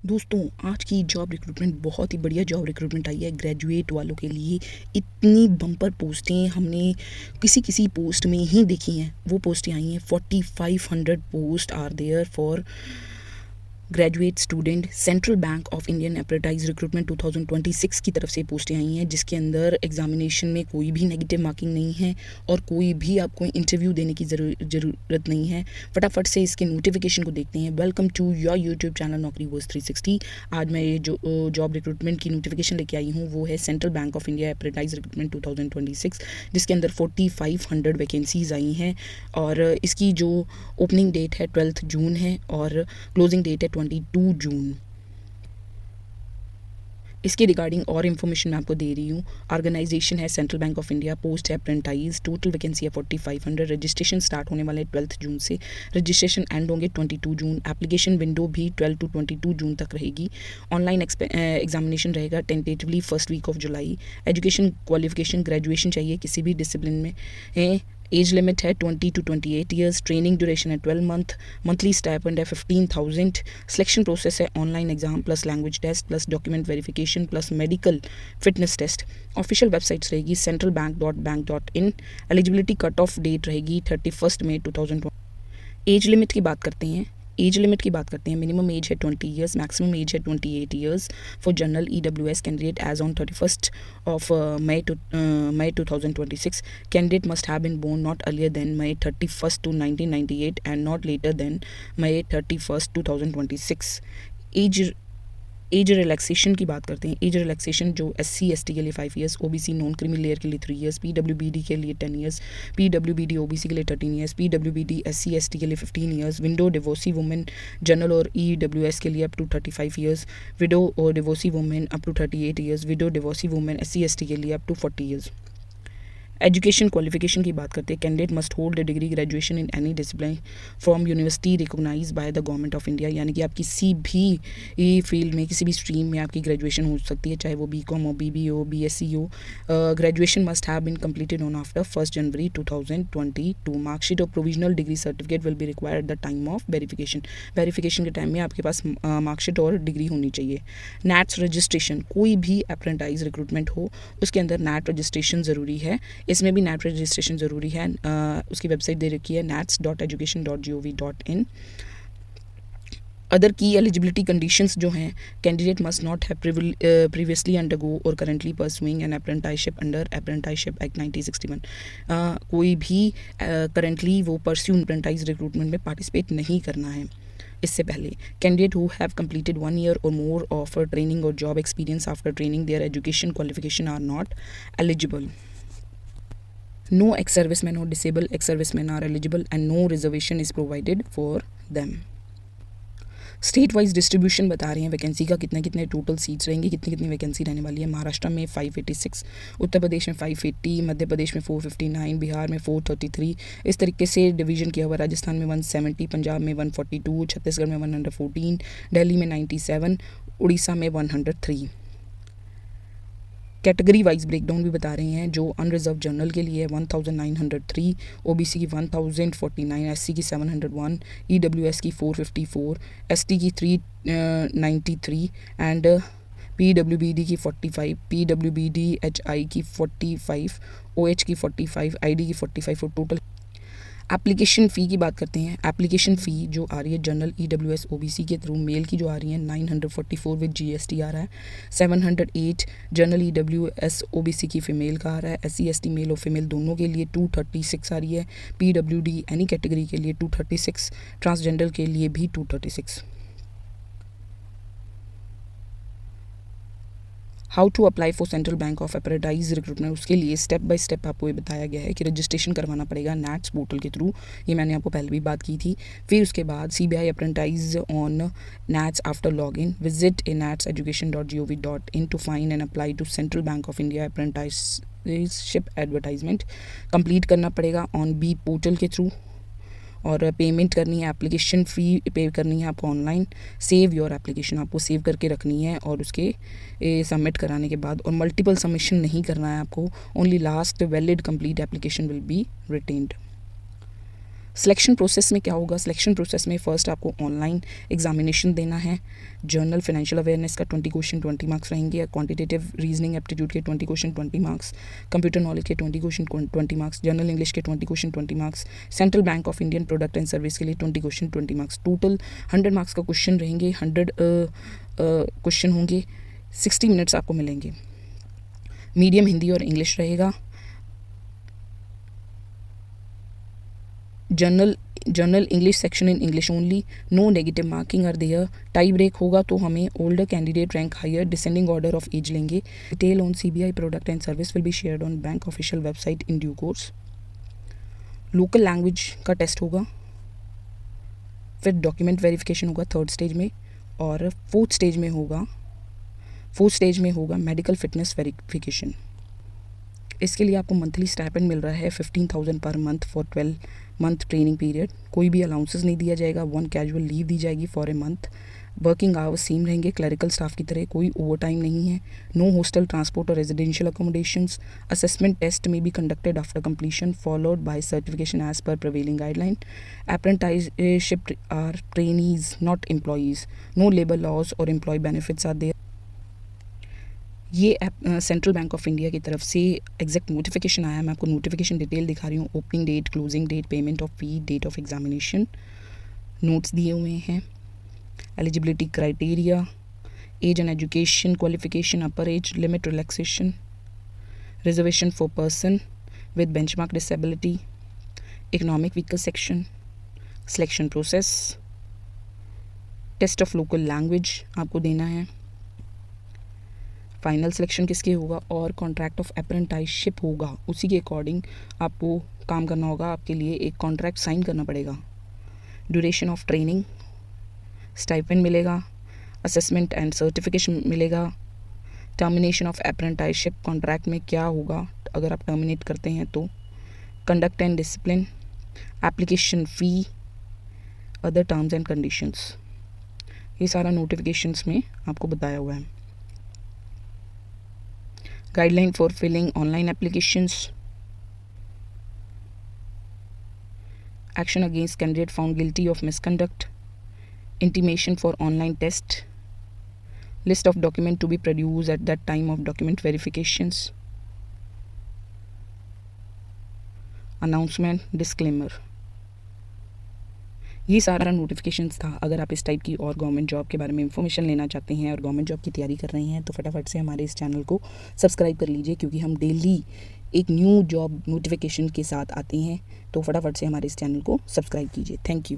दोस्तों, आज की जॉब रिक्रूटमेंट बहुत ही बढ़िया जॉब रिक्रूटमेंट आई है ग्रेजुएट वालों के लिए। इतनी बम्पर पोस्टें हमने किसी किसी पोस्ट में ही देखी हैं। वो पोस्टें आई हैं 4500 post are there for graduate student. Central bank of Indian apprentice recruitment 2026 की तरफ से पोस्टें आई हैं, जिसके अंदर एग्जामिनेशन में कोई भी नेगेटिव मार्किंग नहीं है और कोई भी आपको इंटरव्यू देने की ज़रूरत नहीं है। फटाफट से इसके नोटिफिकेशन को देखते हैं। Welcome to your YouTube channel नौकरी वॉइस 360। आज मैं ये जो जॉब रिक्रूटमेंट की नोटिफिकेशन लेके आई हूँ वो है central bank of India apprentice recruitment 2026, जिसके अंदर 4500 वैकेंसीज आई हैं और इसकी जो ओपनिंग डेट है 12 जून है और क्लोजिंग डेट है 22 जून। इसके रिगार्डिंग और इन्फॉर्मेशन मैं आपको दे रही हूँ। ऑर्गेनाइजेशन है central bank of India, post है अप्रेंटाइज, टोटल वैकेंसी है 4500। रजिस्ट्रेशन स्टार्ट होने वाले 12 जून से, रजिस्ट्रेशन एंड होंगे 22 जून। एप्लीकेशन विंडो भी 12 टू 22 जून तक रहेगी। ऑनलाइन एग्जामिनेशन रहेगा tentatively first week of July. Education qualification graduation चाहिए किसी भी डिसिप्लिन में है। एज लिमिट है 20 टू 28 ईयर्स। ट्रेनिंग ड्यूरेशन है 12 मंथ। मंथली स्टाइपेंड है 15,000। सिलेक्शन प्रोसेस है online exam plus language test plus document verification plus medical fitness test. Official websites रहेगी centralbank.bank.in। Eligibility cut off date रहेगी 31 मई 2020। Age limit की बात करते हैं। मिनिमम एज है 20 ईयर्स, मैक्सिमम एज है 28 years for general EWS candidate age on 31st of May 2026. Candidate must have been born not earlier than May 31st to 1998 and not later than May 31st 2026. Age relaxation की बात करते हैं। Age relaxation जो SC/ST के लिए 5 years, OBC non creamy layer के लिए 3 years, PWBD के लिए 10 ईयर्स, PWBD OBC के लिए 13 ईयर्स, PWBD SC/ST के लिए 15 years, widow divorcee women general और EWS के लिए अप टू 35 ईयर्स, विडो और divorcee women up to 38 years, widow divorcee women SC/ST के लिए up to 40 years. Education qualification की बात करते हैं। Candidate must hold a degree graduation in any discipline from university recognised by the government of India, यानी कि आप किसी भी फील्ड में किसी भी स्ट्रीम में आपकी ग्रेजुएशन हो सकती है, चाहे वो BCom हो, BBA हो, BSc हो। Graduation must have been completed on after 1 January 2022। Marksheet और provisional degree certificate will be required at the time of verification के टाइम में आपके पास मार्कशीट और डिग्री होनी चाहिए। नैट्स रजिस्ट्रेशन, कोई भी अप्रेंटाइज रिक्रूटमेंट हो उसके अंदर नैट रजिस्ट्रेशन ज़रूरी है। इसमें भी नैट रजिस्ट्रेशन ज़रूरी है। उसकी वेबसाइट दे रखी है nats.education.gov.in। अदर की एलिजिबिलिटी कंडीशंस जो हैं, candidate must not have previously undergo और currently pursuing an apprenticeship under apprenticeship act 1961। कोई भी करंटली वो परस्यू अप्रेंटाइज रिक्रूटमेंट में पार्टिसिपेट नहीं करना है इससे पहले। Candidate who have completed 1 year और मोर ऑफ ट्रेनिंग और job experience after training their education qualification are not eligible. No ex-servicemen or disabled ex-servicemen are eligible and no reservation is provided for them. State wise distribution बता रहे हैं vacancy का, कितने कितने total seats रहेंगी, कितनी कितनी वैकेंसी रहने वाली है। महाराष्ट्र में 586, उत्तर प्रदेश में 580, मध्य प्रदेश में 459, बिहार में 433। इस तरीके से डिवीजन किया हुआ। राजस्थान में 170, पंजाब में 142, छत्तीसगढ़ में 114, दिल्ली में 97, उड़ीसा में 103। कैटेगरी वाइज ब्रेकडाउन भी बता रहे हैं। जो अनरिजर्व जनरल के लिए 1903, OBC की 1049, SC की 701, EWS की 454, ST की 393 एंड PWBD की 45, PWBD HI की 45, OH की 45, ID की 45 और टोटल। एप्लीकेशन फ़ी की बात करते हैं। एप्लीकेशन फ़ी जो आ रही है जनरल EWS OBC के थ्रू मेल की जो आ रही है 944 विद GST आ रहा है। 708 जनरल EWS OBC की फ़ीमेल का आ रहा है। SC/ST मेल और फीमेल दोनों के लिए 236 आ रही है। PWD एनी कैटेगरी के लिए 236, ट्रांसजेंडर के लिए भी 236। How to apply for central bank of apprentice recruitment, उसके लिए स्टेप बाय स्टेप आपको ये बताया गया है कि रजिस्ट्रेशन करवाना पड़ेगा नैट्स पोर्टल के थ्रू। ये मैंने आपको पहले भी बात की थी। फिर उसके बाद CBI apprentice on NATS after log in, visit nats.education.gov.in to find and apply to central bank of India apprenticeship advertisement. Complete करना पड़ेगा ऑन बी पोर्टल के थ्रू और पेमेंट करनी है, एप्लीकेशन फ़ी पे करनी है आपको ऑनलाइन। सेव योर एप्लीकेशन आपको सेव करके रखनी है और उसके सबमिट कराने के बाद, और मल्टीपल सबमिशन नहीं करना है आपको। Only last valid complete application will be retained. Selection process में क्या होगा? सिलेक्शन प्रोसेस में फ़र्स्ट आपको ऑनलाइन एग्जामिनेशन देना है। जनरल फाइनेंशियल अवेयरनेस का 20 क्वेश्चन 20 मार्क्स रहेंगे। क्वांटिटेटिव रीजनिंग एप्टीट्यूड के 20 क्वेश्चन 20 मार्क्स। कंप्यूटर नॉलेज के 20 क्वेश्चन 20 मार्क्स। जनरल इंग्लिश के 20 question 20 marks. Central bank of Indian product and service के लिए 20 क्वेश्चन 20 मार्क्स। टोटल 100 मार्क्स का क्वेश्चन रहेंगे। 100 क्वेश्चन होंगे। 60 मिनट्स आपको मिलेंगे। मीडियम हिंदी और इंग्लिश रहेगा। General English section in English only. No negative marking are there. Tie break होगा तो हमें older candidate rank higher descending order of age लेंगे। Detail on CBI product and service will be shared on bank official website in due course. Local language का test होगा। फिर document verification होगा 3rd stage में। और 4th stage में होगा medical fitness verification. इसके लिए आपको मंथली स्टाइपेंड मिल रहा है 15,000 per month for 12 month training period. कोई भी अलाउंसेस नहीं दिया जाएगा। 1 कैजुअल लीव दी जाएगी for a month. Working hours same रहेंगे क्लरिकल स्टाफ की तरह। कोई ओवर टाइम नहीं है। नो हॉस्टल ट्रांसपोर्ट और residential accommodations. Assessment test may be conducted after completion followed by certification as per prevailing guideline. Apprenticeship are trainees not employees. No labour laws और employ benefits are there. ये central bank of India की तरफ से exact notification आया। मैं आपको notification detail दिखा रही हूँ। Opening date, closing date, payment of fee, date of examination, notes दिए हुए हैं। Eligibility criteria, age and education qualification, upper age limit relaxation, reservation for person with benchmark disability, economic weaker section, selection process, test of local language आपको देना है। Final selection किसके होगा और contract of apprenticeship होगा। उसी के अकॉर्डिंग आपको काम करना होगा। आपके लिए एक कॉन्ट्रैक्ट साइन करना पड़ेगा। ड्यूरेशन ऑफ ट्रेनिंग, स्टाइपेंड मिलेगा, असेसमेंट एंड सर्टिफिकेशन मिलेगा। टर्मिनेशन ऑफ अप्रेंटिसशिप कॉन्ट्रैक्ट में क्या होगा अगर आप टर्मिनेट करते हैं तो। Conduct and discipline, application fee, other terms and conditions, ये सारा नोटिफिकेशंस में आपको बताया हुआ है। Guideline for filling online applications, action against candidate found guilty of misconduct, intimation for online test, list of document to be produce at that time of document verifications, announcement, disclaimer, ये सारा notifications था। अगर आप इस type की और government job के बारे में इंफॉर्मेशन लेना चाहते हैं और गवर्नमेंट जॉब की तैयारी कर रहे हैं तो फटाफट से हमारे इस चैनल को सब्सक्राइब कर लीजिए, क्योंकि हम डेली एक न्यू जॉब नोटिफिकेशन के साथ आते हैं। तो फटाफट से हमारे इस चैनल को सब्सक्राइब कीजिए। Thank you.